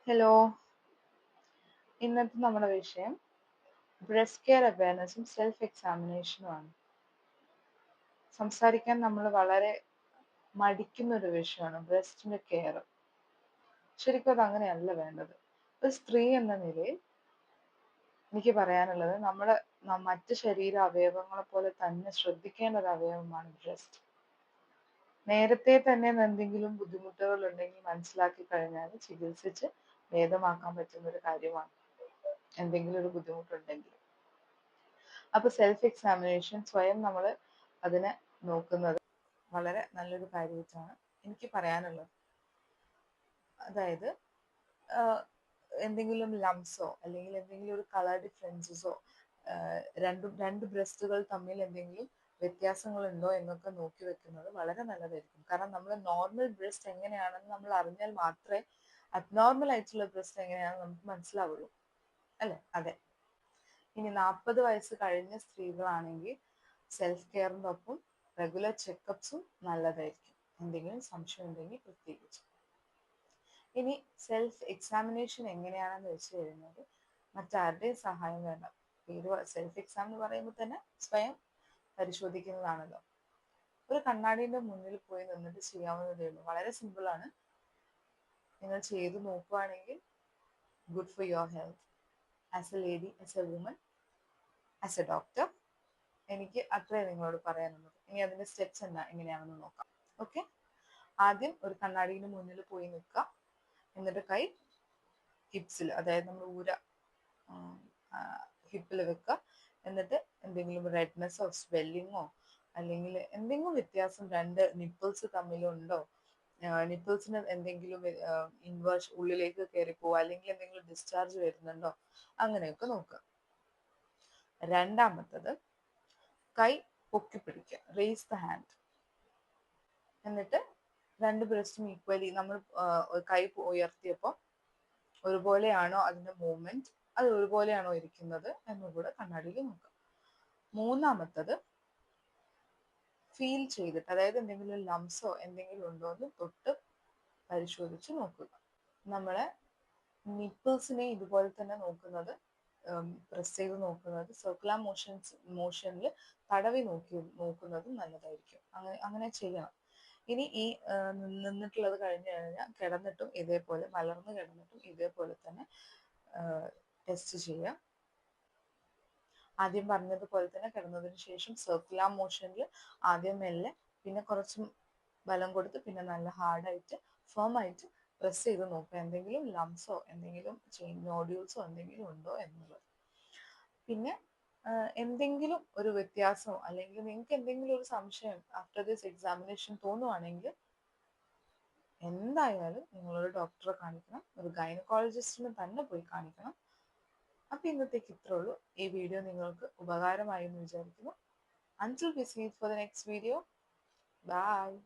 Hello, ഇന്നത്തെ നമ്മുടെ വിഷയം ബ്രസ്റ്റ് കെയർ അവയർനെസ്സും സെൽഫ് എക്സാമിനേഷനുമാണ്. സംസാരിക്കാൻ നമ്മൾ വളരെ മടിക്കുന്ന ഒരു വിഷയമാണ് ബ്രസ്റ്റിന്റെ കെയർ. ശരിക്കും അത് അങ്ങനെയല്ല വേണ്ടത്. ഒരു സ്ത്രീ എന്ന നിലയിൽ എനിക്ക് പറയാനുള്ളത് നമ്മുടെ മറ്റ് ശരീര അവയവങ്ങളെ പോലെ തന്നെ ശ്രദ്ധിക്കേണ്ട ഒരു അവയവമാണ് ബ്രസ്റ്റ്. നേരത്തെ തന്നെ എന്തെങ്കിലും ബുദ്ധിമുട്ടുകൾ ഉണ്ടെങ്കിൽ മനസ്സിലാക്കി കഴിഞ്ഞാൽ ചികിത്സിച്ച് ഭേദമാക്കാൻ പറ്റുന്ന ഒരു കാര്യമാണ്. എന്തെങ്കിലും ഒരു ബുദ്ധിമുട്ടുണ്ടെങ്കിൽ അപ്പൊ സെൽഫ് എക്സാമിനേഷൻ സ്വയം നമ്മൾ അതിനെ നോക്കുന്നത് വളരെ നല്ലൊരു കാര്യമായിട്ടാണ് എനിക്ക് പറയാനുള്ളത്. അതായത് എന്തെങ്കിലും ലംസോ അല്ലെങ്കിൽ എന്തെങ്കിലും ഒരു കളർ ഡിഫറൻസസോ രണ്ട് ബ്രസ്റ്റുകൾ തമ്മിൽ എന്തെങ്കിലും വ്യത്യാസങ്ങൾ ഉണ്ടോ എന്നൊക്കെ നോക്കി വെക്കുന്നത് വളരെ നല്ലതായിരിക്കും. കാരണം നമ്മൾ നോർമൽ ബ്രസ്റ്റ് എങ്ങനെയാണെന്ന് നമ്മൾ അറിഞ്ഞാൽ മാത്രമേ അബ്നോർമൽ ആയിട്ടുള്ള ബ്രസ്റ്റ് എങ്ങനെയാണെന്ന് നമുക്ക് മനസ്സിലാവുള്ളൂ, അല്ലെ? അതെ. ഇനി 40 വയസ്സ് കഴിഞ്ഞ സ്ത്രീകളാണെങ്കിൽ സെൽഫ് കെയറിൻ്റെ ഒപ്പം റെഗുലർ ചെക്കപ്സും നല്ലതായിരിക്കും, എന്തെങ്കിലും സംശയം ഉണ്ടെങ്കിൽ പ്രത്യേകിച്ച്. ഇനി സെൽഫ് എക്സാമിനേഷൻ എങ്ങനെയാണെന്ന് വെച്ച് കഴിഞ്ഞാൽ മറ്റാരുടെയും സഹായം വേണ്ട. പേര് സെൽഫ് എക്സാം എന്ന് പറയുമ്പോൾ തന്നെ സ്വയം പരിശോധിക്കുന്നതാണല്ലോ. ഒരു കണ്ണാടിന്റെ മുന്നിൽ പോയി നിന്നിട്ട് ചെയ്യാവുന്നതേ ഉള്ളൂ. വളരെ സിമ്പിളാണ്. നിങ്ങൾ ചെയ്തു നോക്കുകയാണെങ്കിൽ good for your health. As a lady, as a woman, as a doctor, എനിക്ക് അത്രേ നിങ്ങളോട് പറയാനുള്ളത്. ഇനി അതിന്റെ സ്റ്റെപ്സ് എങ്ങനെയാണെന്ന് നോക്കാം. ഓക്കെ, ആദ്യം ഒരു കണ്ണാടിയുടെ മുന്നിൽ പോയി നിൽക്കുക. എന്നിട്ട് കൈ ഹിപ്സിൽ, അതായത് നമ്മൾ ഹിപ്പിൽ വെക്കുക. എന്നിട്ട് എന്തെങ്കിലും റെഡ്നെസ്സോ സ്വെല്ലിങ്ങോ അല്ലെങ്കിൽ എന്തെങ്കിലും വ്യത്യാസം രണ്ട് നിപ്പിൾസ് തമ്മിലുണ്ടോ, നിപ്പിൾസിന് എന്തെങ്കിലും ഇൻവേർഷൻ ഉള്ളിലേക്ക് കയറി പോവുക അല്ലെങ്കിൽ എന്തെങ്കിലും ഡിസ്ചാർജ് വരുന്നുണ്ടോ, അങ്ങനെയൊക്കെ നോക്കുക. രണ്ടാമത്തത്, കൈ പൊക്കി പിടിക്കുക, റേസ് ദ ഹാൻഡ്. എന്നിട്ട് രണ്ട് ബ്രസ്റ്റും ഈക്വലി നമ്മൾ കൈ ഉയർത്തിയപ്പോൾ ഒരുപോലെയാണോ അതിന്റെ മൂവ്മെന്റ്, അത് ഒരുപോലെയാണോ ഇരിക്കുന്നത് എന്നുകൂടെ കണ്ണാടിയിൽ നോക്കുക. മൂന്നാമത്തത്, ഫീൽ ചെയ്തിട്ട്, അതായത് എന്തെങ്കിലും ലംസോ എന്തെങ്കിലും ഉണ്ടോ എന്ന് തൊട്ട് പരിശോധിച്ച് നോക്കുക. നമ്മളെ നിപ്പിൾസിനെ ഇതുപോലെ തന്നെ നോക്കുന്നത്, പ്രസ് ചെയ്ത് നോക്കുന്നത്, സർക്കുലർ മോഷനിൽ തടവി നോക്കുന്നത് നല്ലതായിരിക്കും. അങ്ങനെ ചെയ്യണം. ഇനി ഈ നിന്നിട്ടുള്ളത് കഴിഞ്ഞു കഴിഞ്ഞാൽ കിടന്നിട്ടും ഇതേപോലെ, മലർന്ന് കിടന്നിട്ടും ഇതേപോലെ തന്നെ ടെസ്റ്റ് ചെയ്യാം. ആദ്യം പറഞ്ഞതുപോലെ തന്നെ കിടന്നതിന് ശേഷം സർക്കുലർ മോഷനിൽ ആദ്യം മെല്ലെ, പിന്നെ കുറച്ച് ബലം കൊടുത്ത്, പിന്നെ നല്ല ഹാർഡായിട്ട് ഫേം ആയിട്ട് പ്രസ് ചെയ്ത് നോക്കുക എന്തെങ്കിലും ലംസോ എന്തെങ്കിലും നോഡ്യൂൾസോ എന്തെങ്കിലും ഉണ്ടോ എന്നുള്ളത്. പിന്നെ എന്തെങ്കിലും ഒരു വ്യത്യാസമോ അല്ലെങ്കിൽ നിങ്ങൾക്ക് എന്തെങ്കിലും ഒരു സംശയം ആഫ്റ്റർ ദിസ് എക്സാമിനേഷൻ തോന്നുവാണെങ്കിൽ എന്തായാലും നിങ്ങളൊരു ഡോക്ടറെ കാണിക്കണം, ഒരു ഗൈനക്കോളജിസ്റ്റിനെ തന്നെ പോയി കാണിക്കണം. അപ്പൊ ഇന്നത്തേക്ക് ഇത്രേ ഉള്ളൂ. ഈ വീഡിയോ നിങ്ങൾക്ക് ഉപകാരമായി എന്ന് വിചാരിക്കുന്നു. Until we see you for the next video, bye.